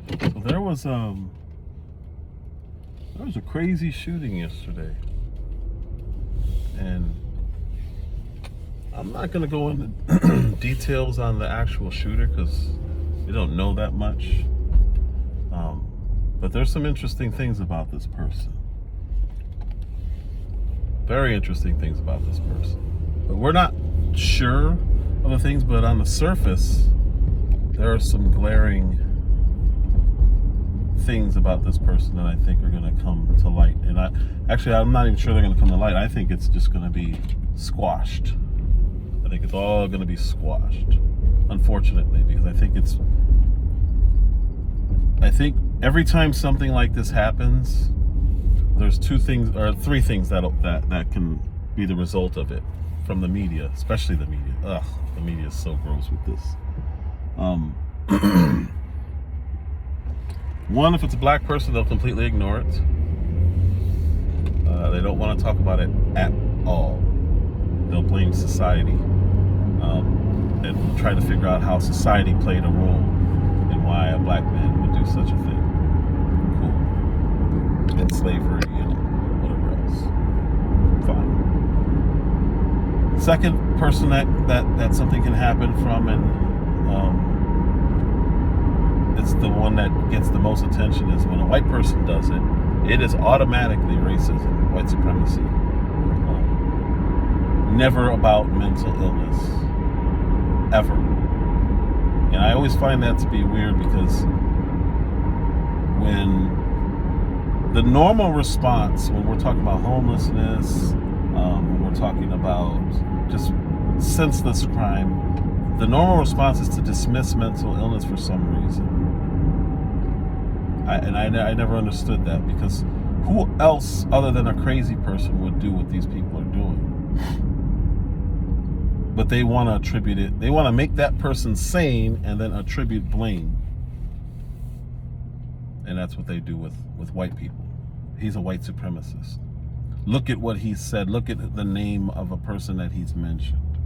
So there was a crazy shooting yesterday, and I'm not going to go into details on the actual shooter because we don't know that much. But there's some interesting things about this person. Very interesting things about this person. But we're not sure of the things, but on the surface, there are some glaring things about this person that I think are going to come to light. And I'm not even sure they're going to come to light. I think it's just going to be squashed. I think it's all going to be squashed, unfortunately, because I think every time something like this happens, there's three things that can be the result of it from the media, especially the media. Ugh, the media is so gross with this. One, if it's a black person, they'll completely ignore it. They don't want to talk about it at all. They'll blame society and try to figure out how society played a role in why a black man would do such a thing. Cool. And slavery and whatever else. Fine. Second person that something can happen from, and it's the one that gets the most attention, is when a white person does it. It is automatically racism, white supremacy. Never about mental illness, ever. And I always find that to be weird, because when the normal response, when we're talking about homelessness, when we're talking about just senseless crime, the normal response is to dismiss mental illness for some reason. I never understood that, because who else other than a crazy person would do what these people are doing? But they want to attribute it. They want to make that person sane and then attribute blame. And that's what they do with white people. He's a white supremacist. Look at what he said. Look at the name of a person that he's mentioned.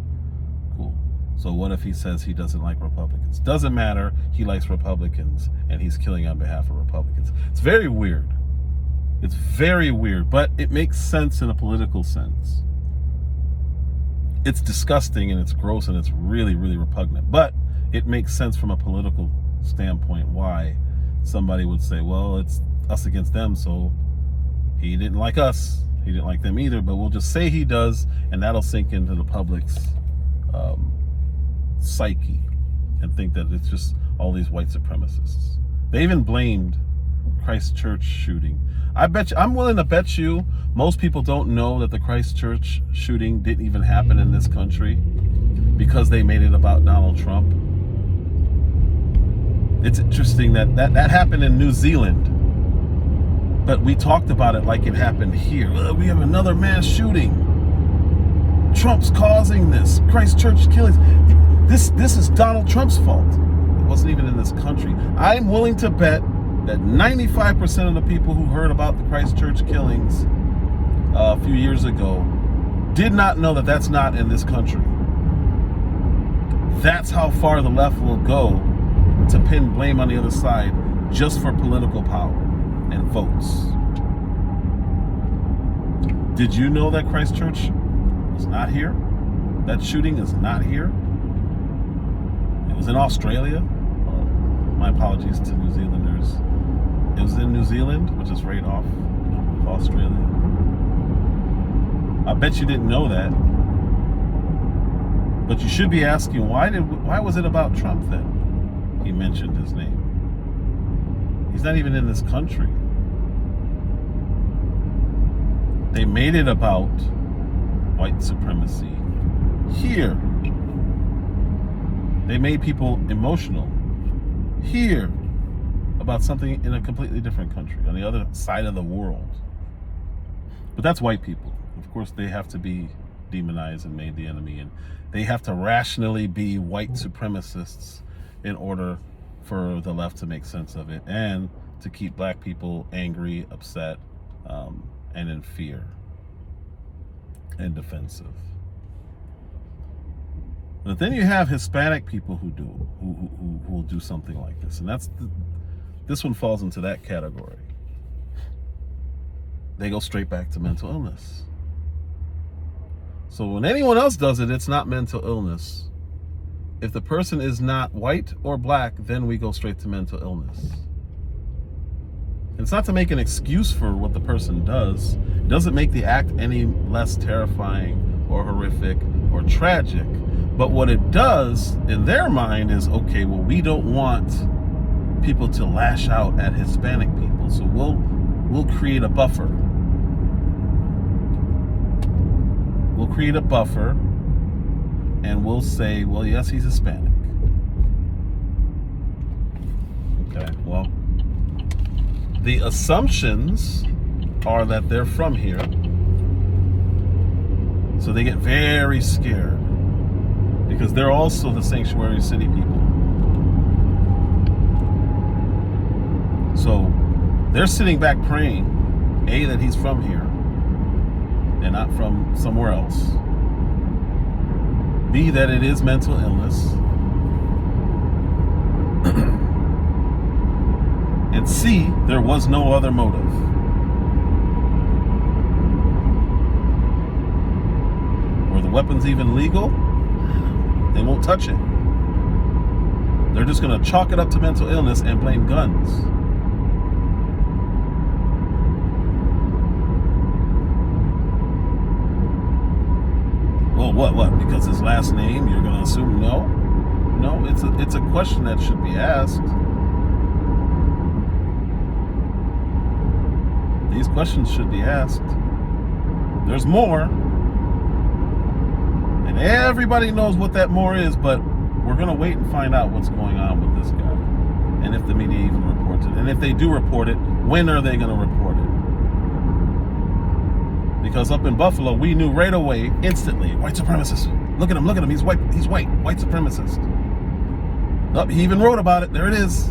Cool. So what if he says he doesn't like Republicans? Doesn't matter. He likes Republicans, and he's killing on behalf of Republicans. It's very weird. It's very weird, but it makes sense in a political sense. It's disgusting and it's gross and it's really, really repugnant. But it makes sense from a political standpoint why somebody would say, well, it's us against them, so he didn't like us. He didn't like them either, but we'll just say he does, and that'll sink into the public's psyche and think that it's just all these white supremacists. They even blamed Christchurch shooting. I'm willing to bet you most people don't know that the Christchurch shooting didn't even happen in this country because they made it about Donald Trump. It's interesting that happened in New Zealand, but we talked about it like it happened here. We have another mass shooting. Trump's causing this. Christchurch killings. This is Donald Trump's fault. It wasn't even in this country. I'm willing to bet that 95% of the people who heard about the Christchurch killings a few years ago did not know that that's not in this country. That's how far the left will go to pin blame on the other side just for political power and votes. Did you know that Christchurch was not here? That shooting is not here? It was in Australia. My apologies to New Zealanders. It was in New Zealand, which is right off of Australia. I bet you didn't know that. But you should be asking, why was it about Trump then? He mentioned his name. He's not even in this country. They made it about white supremacy here. They made people emotional here about something in a completely different country, on the other side of the world. But that's white people. Of course, they have to be demonized and made the enemy, and they have to rationally be white supremacists in order for the left to make sense of it and to keep black people angry, upset, and in fear and defensive. But then you have Hispanic people who will do something like this, and This one falls into that category. They go straight back to mental illness. So when anyone else does it, it's not mental illness. If the person is not white or black, then we go straight to mental illness. And it's not to make an excuse for what the person does. It doesn't make the act any less terrifying or horrific or tragic. But what it does in their mind is, okay, well, we don't want people to lash out at Hispanic people, so we'll create a buffer. We'll create a buffer, and we'll say, well, yes, he's Hispanic. Okay, well, the assumptions are that they're from here, so they get very scared because they're also the sanctuary city people. So they're sitting back praying, A, that he's from here and not from somewhere else. B, that it is mental illness. And C, there was no other motive. Were the weapons even legal? They won't touch it. They're just going to chalk it up to mental illness and blame guns. Well, what? Because his last name, you're going to assume no? No, it's a question that should be asked. These questions should be asked. There's more. And everybody knows what that more is, but we're going to wait and find out what's going on with this guy. And if the media even reports it. And if they do report it, when are they going to report it? Because up in Buffalo, we knew right away, instantly, white supremacist. Look at him, he's white, white supremacist. Oh, he even wrote about it, there it is.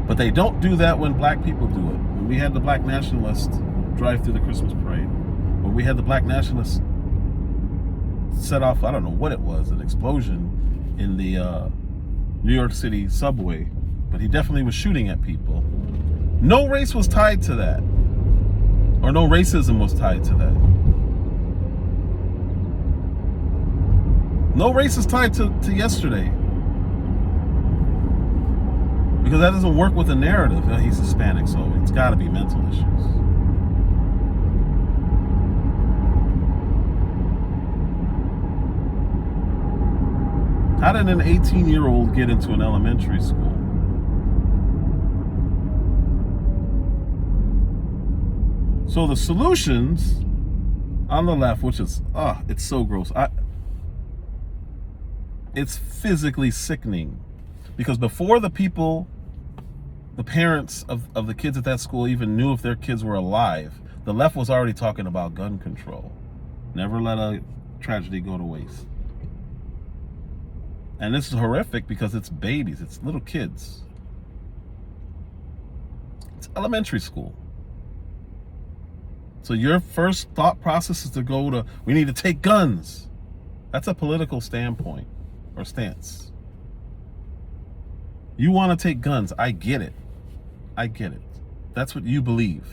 But they don't do that when black people do it. When we had the black nationalists drive through the Christmas parade, when we had the black nationalists set off, I don't know what it was, an explosion in the New York City subway, but he definitely was shooting at people. No race was tied to that, or no racism was tied to that. No race is tied to yesterday. Because that doesn't work with the narrative. He's Hispanic, so it's got to be mental issues. How did an 18-year-old get into an elementary school? So the solutions on the left, which is, it's so gross. It's physically sickening. Because before the parents of the kids at that school even knew if their kids were alive, the left was already talking about gun control. Never let a tragedy go to waste. And this is horrific because it's babies, it's little kids. It's elementary school. So your first thought process is to go to, we need to take guns. That's a political standpoint or stance. You want to take guns. I get it. That's what you believe.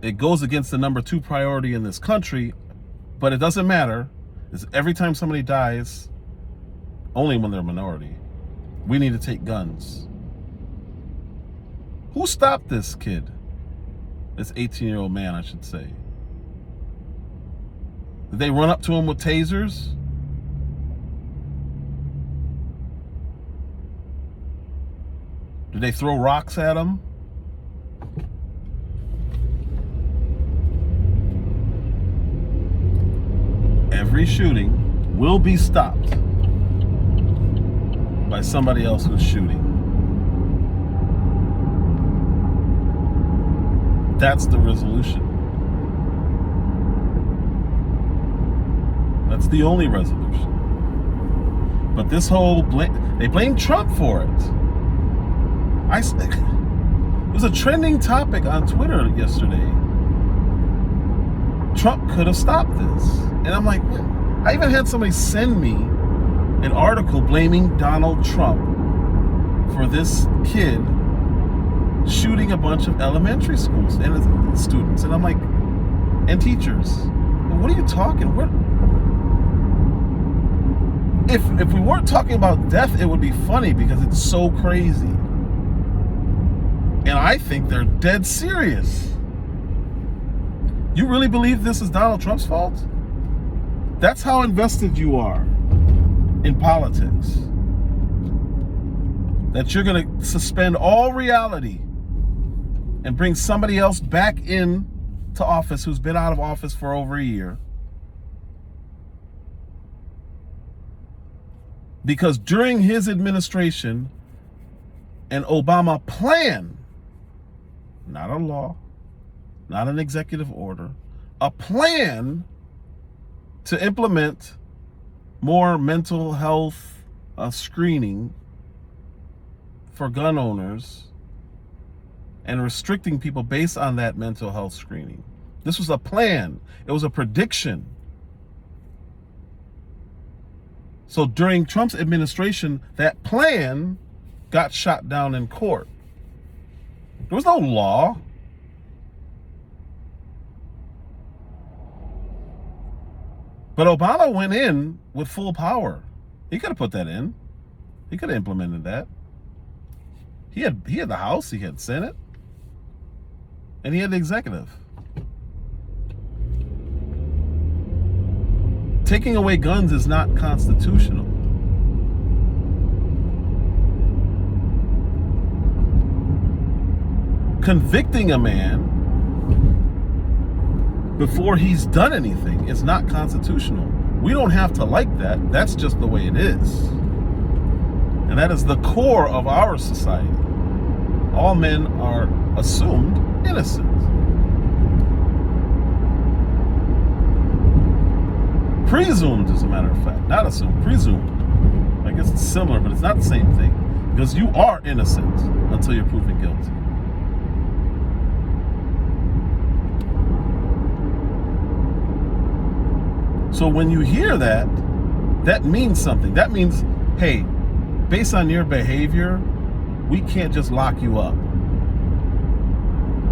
It goes against the number 2 priority in this country, but it doesn't matter. It's every time somebody dies, only when they're a minority, we need to take guns. Who stopped this kid? This 18-year-old man, I should say. Did they run up to him with tasers? Did they throw rocks at him? Every shooting will be stopped by somebody else who's shooting. That's the resolution. That's the only resolution. But this whole they blame Trump for it. It was a trending topic on Twitter yesterday. Trump could have stopped this. And I'm like, what? I even had somebody send me an article blaming Donald Trump for this kid shooting a bunch of elementary schools and students. And I'm like, and teachers. What are you talking? If we weren't talking about death, it would be funny because it's so crazy. And I think they're dead serious. You really believe this is Donald Trump's fault? That's how invested you are in politics. That you're going to suspend all reality and bring somebody else back in to office who's been out of office for over a year. Because during his administration, an Obama plan, not a law, not an executive order, a plan to implement more mental health screening for gun owners and restricting people based on that mental health screening. This was a plan. It was a prediction. So during Trump's administration, that plan got shot down in court. There was no law. But Obama went in with full power. He could have put that in. He could have implemented that. He had the House, he had Senate, and he had the executive. Taking away guns is not constitutional. Convicting a man before he's done anything is not constitutional. We don't have to like that. That's just the way it is. And that is the core of our society. All men are assumed innocent. Presumed, as a matter of fact. Not assumed, presumed. I guess it's similar, but it's not the same thing. Because you are innocent until you're proven guilty. So when you hear that, that means something. That means, hey, based on your behavior, we can't just lock you up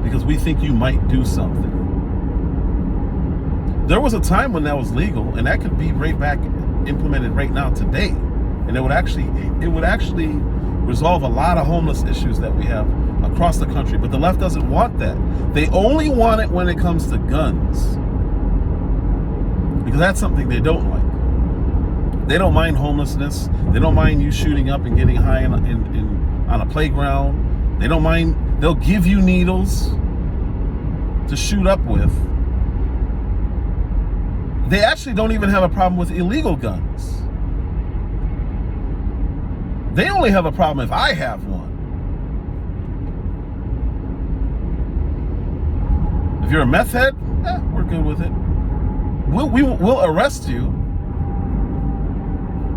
because we think you might do something. There was a time when that was legal, and that could be right back implemented right now today. And it would actually resolve a lot of homeless issues that we have across the country. But the left doesn't want that. They only want it when it comes to guns. Because that's something they don't like. They don't mind homelessness. They don't mind you shooting up and getting high on a playground. They don't mind. They'll give you needles to shoot up with. They actually don't even have a problem with illegal guns. They only have a problem if I have one. If you're a meth head, we're good with it. We'll arrest you.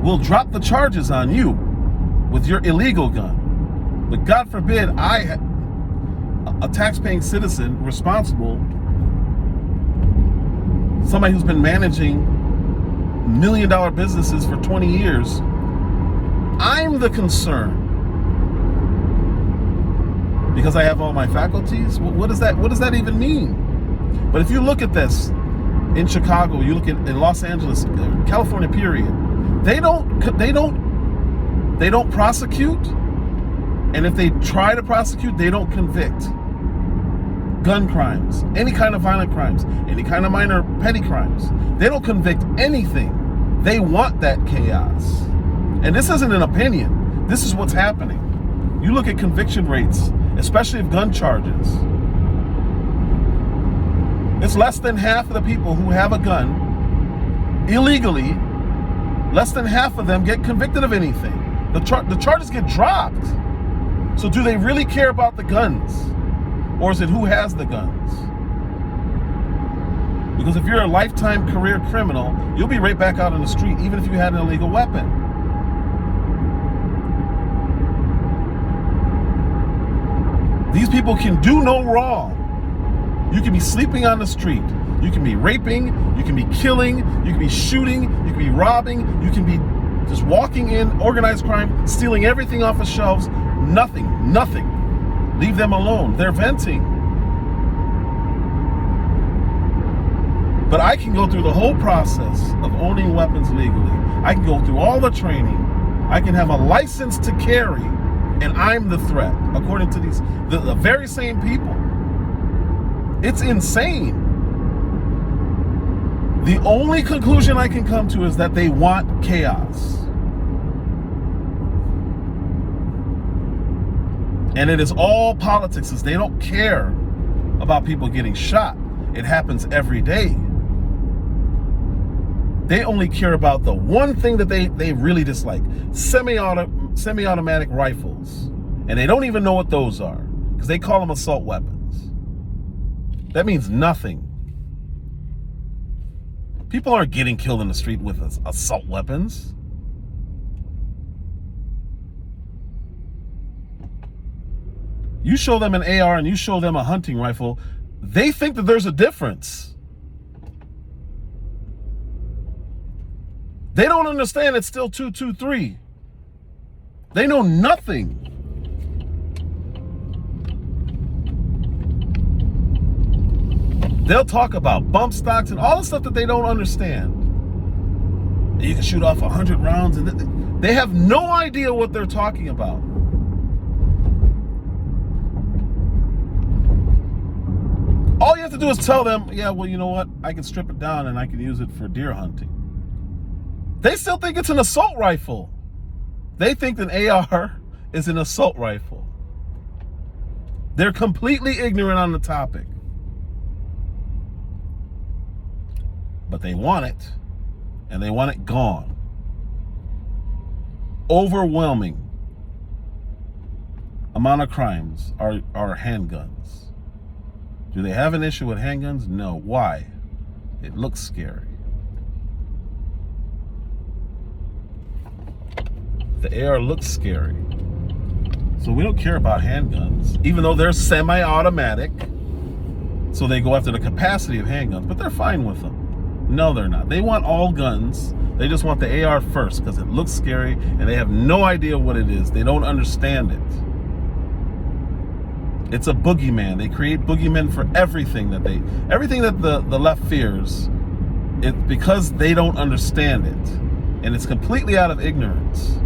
We'll drop the charges on you with your illegal gun. But God forbid a tax-paying citizen, responsible, somebody who's been managing $1 million businesses for 20 years, I'm the concern. Because I have all my faculties? What does that even mean? But if you look at this, in Chicago, you look at in Los Angeles, California, period. They don't prosecute, and if they try to prosecute, they don't convict. Gun crimes, any kind of violent crimes, any kind of minor petty crimes, they don't convict anything. They want that chaos. And this isn't an opinion. This is what's happening. You look at conviction rates, especially of gun charges. It's less than half of the people who have a gun illegally, less than half of them get convicted of anything. The charges get dropped. So do they really care about the guns? Or is it who has the guns? Because if you're a lifetime career criminal, you'll be right back out on the street, even if you had an illegal weapon. These people can do no wrong. You can be sleeping on the street. You can be raping. You can be killing. You can be shooting. You can be robbing. You can be just walking in, organized crime, stealing everything off the shelves. Nothing. Leave them alone. They're venting. But I can go through the whole process of owning weapons legally. I can go through all the training. I can have a license to carry, and I'm the threat, according to the very same people. It's insane. The only conclusion I can come to is that they want chaos. And it is all politics. They don't care about people getting shot. It happens every day. They only care about the one thing that they really dislike: semi-automatic rifles. And they don't even know what those are, because they call them assault weapons. That means nothing. People aren't getting killed in the street with assault weapons. You show them an AR and you show them a hunting rifle, they think that there's a difference. They don't understand it's still 223. They know nothing. They'll talk about bump stocks and all the stuff that they don't understand. You can shoot off 100 rounds, and they have no idea what they're talking about. All you have to do is tell them, yeah, well, you know what? I can strip it down and I can use it for deer hunting. They still think it's an assault rifle. They think an AR is an assault rifle. They're completely ignorant on the topic. But they want it, and they want it gone. Overwhelming amount of crimes are handguns. Do they have an issue with handguns? No. Why? It looks scary. The AR looks scary. So we don't care about handguns, even though they're semi-automatic. So they go after the capacity of handguns, but they're fine with them. No, they're not. They want all guns. They just want the AR first because it looks scary and they have no idea what it is. They don't understand it. It's a boogeyman. They create boogeymen for everything that the left fears. It's because they don't understand it. And it's completely out of ignorance.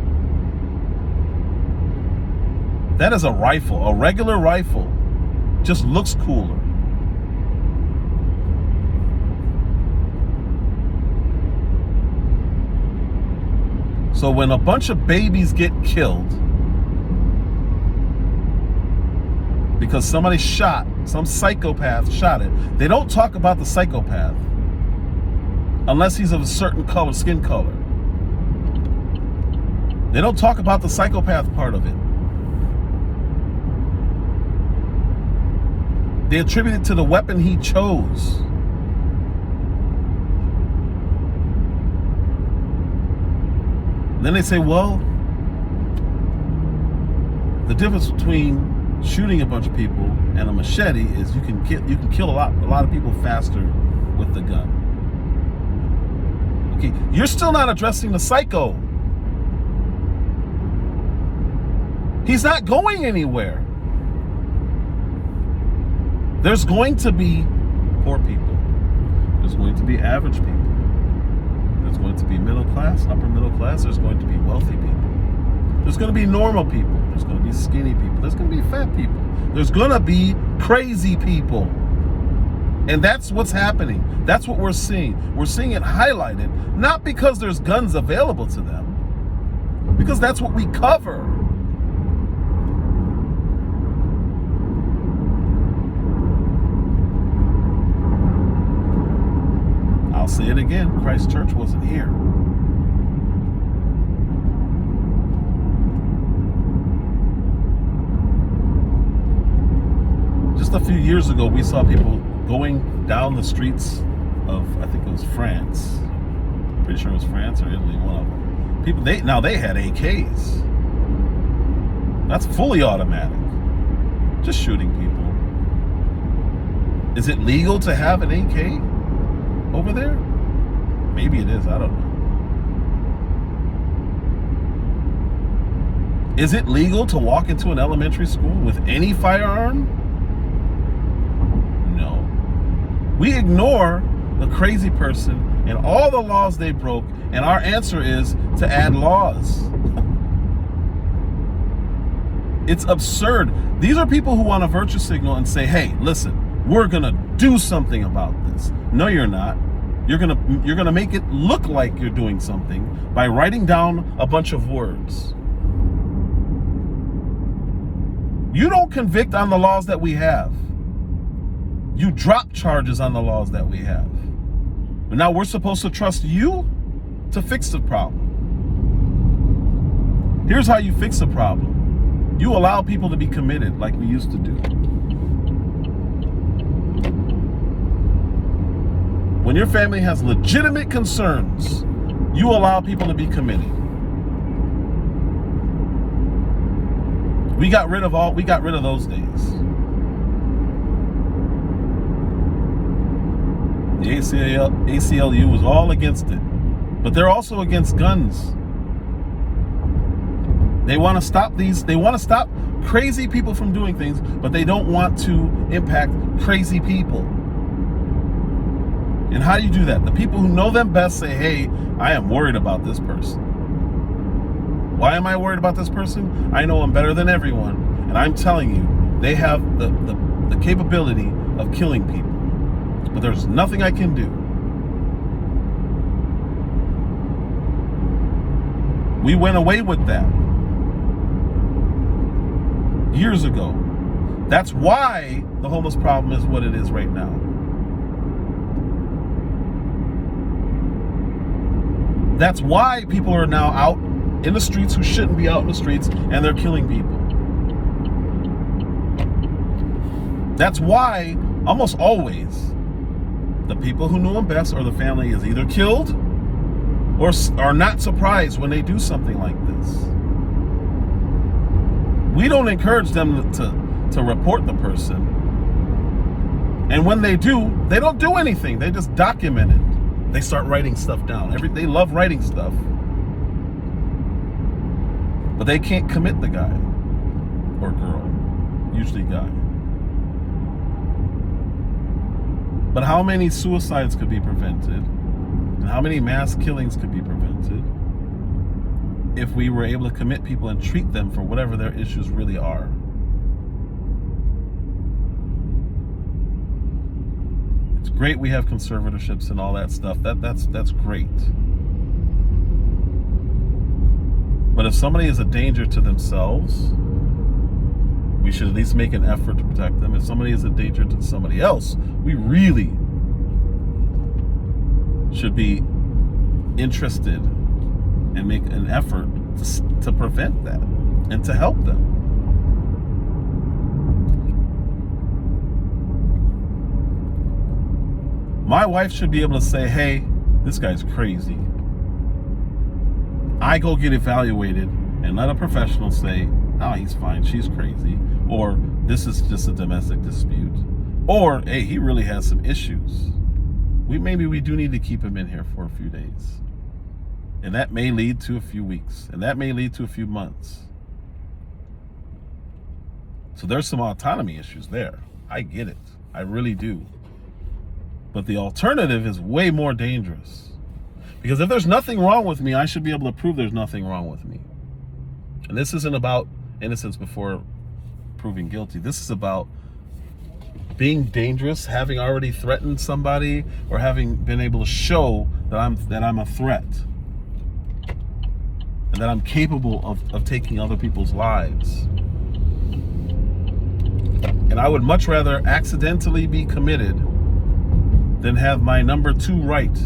That is a rifle. A regular rifle just looks cooler. So when a bunch of babies get killed because some psychopath shot it, they don't talk about the psychopath unless he's of a certain color, skin color. They don't talk about the psychopath part of it. They attribute it to the weapon he chose. Then they say, well, the difference between shooting a bunch of people and a machete is you can kill a lot of people faster with the gun. Okay, you're still not addressing the psycho. He's not going anywhere. There's going to be poor people. There's going to be average people. There's going to be middle class, upper middle class. There's going to be wealthy people. There's going to be normal people. There's going to be skinny people. There's going to be fat people. There's going to be crazy people. And that's what's happening. That's what we're seeing. We're seeing it highlighted, not because there's guns available to them, because that's what we cover. I'll say it again, Christ Church wasn't here. Just a few years ago, we saw people going down the streets of, I think it was France. Pretty sure it was France or Italy, one of them. People, they had AKs. That's fully automatic. Just shooting people. Is it legal to have an AK over there? Maybe it is, I don't know. Is it legal to walk into an elementary school with any firearm? No. We ignore the crazy person and all the laws they broke, and our answer is to add laws. It's absurd. These are people who want a virtue signal and say, hey, listen, we're gonna do something about this. No, you're not. You're gonna make it look like you're doing something by writing down a bunch of words. You don't convict on the laws that we have. You drop charges on the laws that we have. But now we're supposed to trust you to fix the problem. Here's how you fix the problem. You allow people to be committed like we used to do. When your family has legitimate concerns, you allow people to be committed. We got rid of those days. The ACLU was all against it, but they're also against guns. They want to stop crazy people from doing things, but they don't want to impact crazy people. And how do you do that? The people who know them best say, hey, I am worried about this person. Why am I worried about this person? I know them better than everyone, and I'm telling you, they have the capability of killing people. But there's nothing I can do. We went away with that years ago. That's why the homeless problem is what it is right now. That's why people are now out in the streets who shouldn't be out in the streets, and they're killing people. That's why almost always the people who knew them best or the family is either killed or are not surprised when they do something like this. We don't encourage them to report the person. And when they do, they don't do anything. They just document it. They start writing stuff down. They love writing stuff. But they can't commit the guy or girl, usually guy. But how many suicides could be prevented and how many mass killings could be prevented if we were able to commit people and treat them for whatever their issues really are? It's great we have conservatorships and all that stuff. That's great. But if somebody is a danger to themselves, we should at least make an effort to protect them. If somebody is a danger to somebody else, we really should be interested and make an effort to prevent that and to help them. My wife should be able to say, hey, this guy's crazy. I go get evaluated and let a professional say, oh, he's fine, she's crazy. Or this is just a domestic dispute. Or, hey, he really has some issues. Maybe we do need to keep him in here for a few days. And that may lead to a few weeks. And that may lead to a few months. So there's some autonomy issues there. I get it. I really do. But the alternative is way more dangerous. Because if there's nothing wrong with me, I should be able to prove there's nothing wrong with me. And this isn't about innocence before proving guilty. This is about being dangerous, having already threatened somebody, or having been able to show that I'm a threat. And that I'm capable of taking other people's lives. And I would much rather accidentally be committed than have my number 2 right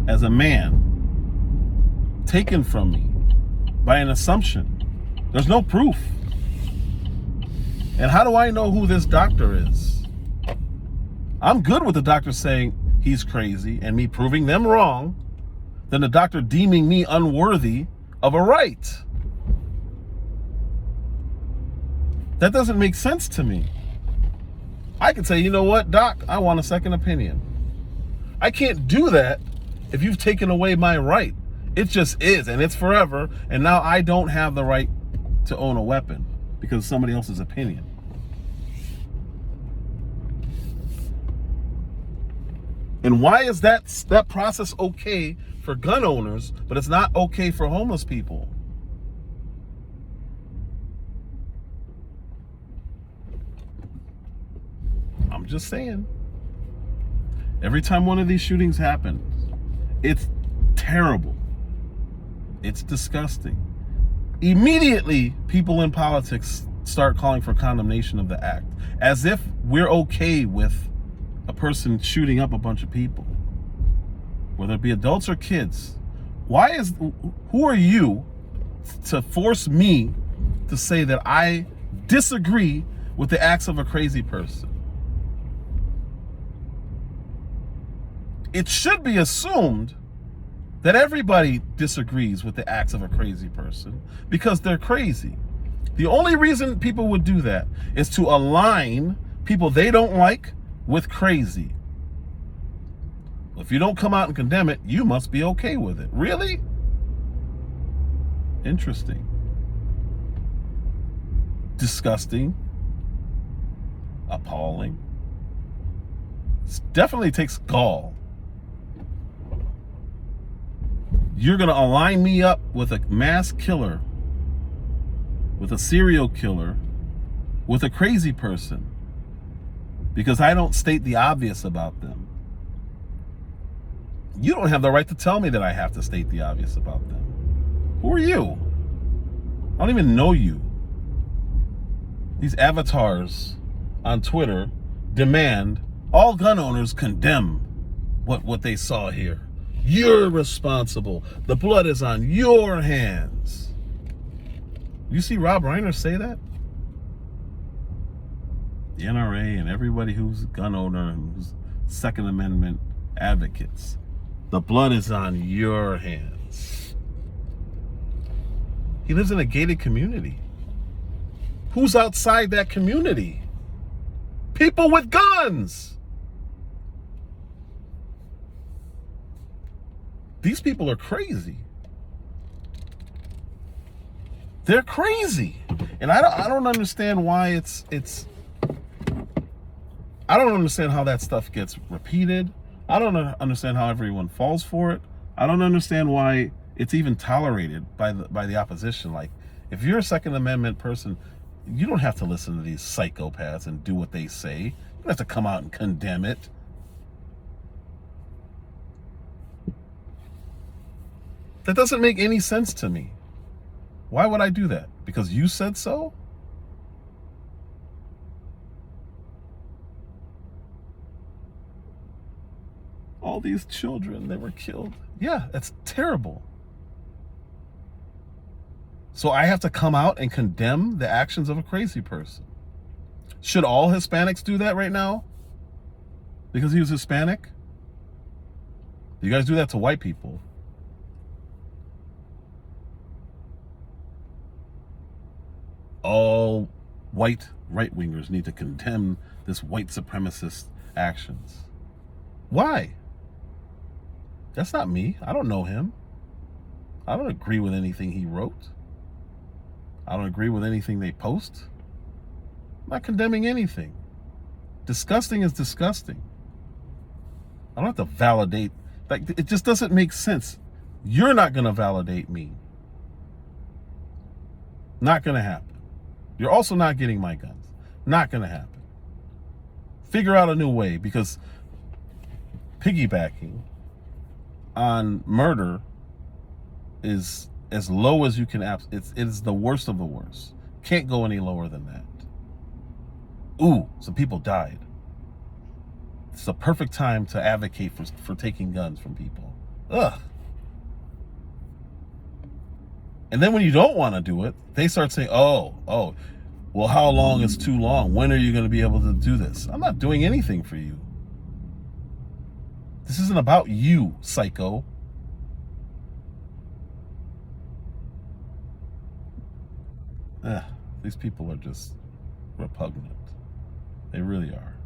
as a man taken from me by an assumption. There's no proof. And how do I know who this doctor is? I'm good with the doctor saying he's crazy and me proving them wrong than the doctor deeming me unworthy of a right. That doesn't make sense to me. I can say, you know what, doc, I want a second opinion. I can't do that if you've taken away my right. It just is, and it's forever, and now I don't have the right to own a weapon because of somebody else's opinion. And why is that process okay for gun owners, but it's not okay for homeless people? I'm just saying. Every time one of these shootings happens, it's terrible. It's disgusting. Immediately, people in politics start calling for condemnation of the act, as if we're okay with a person shooting up a bunch of people, whether it be adults or kids. Who are you to force me to say that I disagree with the acts of a crazy person? It should be assumed that everybody disagrees with the acts of a crazy person because they're crazy. The only reason people would do that is to align people they don't like with crazy. If you don't come out and condemn it, you must be okay with it. Really? Interesting. Disgusting. Appalling. It definitely takes gall. You're going to align me up with a mass killer, with a serial killer, with a crazy person, because I don't state the obvious about them. You don't have the right to tell me that I have to state the obvious about them. Who are you? I don't even know you. These avatars on Twitter demand all gun owners condemn what they saw here. You're responsible. The blood is on your hands. You see Rob Reiner say that? The NRA and everybody who's a gun owner and who's Second Amendment advocates. The blood is on your hands. He lives in a gated community. Who's outside that community? People with guns. These people are crazy. They're crazy. And I don't understand why it's I don't understand how that stuff gets repeated. I don't understand how everyone falls for it. I don't understand why it's even tolerated by the opposition. Like, if you're a Second Amendment person, you don't have to listen to these psychopaths and do what they say. You don't have to come out and condemn it. That doesn't make any sense to me. Why would I do that? Because you said so? All these children that were killed. Yeah, that's terrible. So I have to come out and condemn the actions of a crazy person. Should all Hispanics do that right now? Because he was Hispanic? You guys do that to white people. All white right-wingers need to condemn this white supremacist actions. Why? That's not me. I don't know him. I don't agree with anything he wrote. I don't agree with anything they post. I'm not condemning anything. Disgusting is disgusting. I don't have to validate. Like, it just doesn't make sense. You're not going to validate me. Not going to happen. You're also not getting my guns. Not going to happen. Figure out a new way, because piggybacking on murder is as low as you can. It is the worst of the worst. Can't go any lower than that. Ooh, some people died. It's the perfect time to advocate for taking guns from people. Ugh. And then when you don't want to do it, they start saying, oh, well, how long is too long? When are you going to be able to do this? I'm not doing anything for you. This isn't about you, psycho. These people are just repugnant. They really are.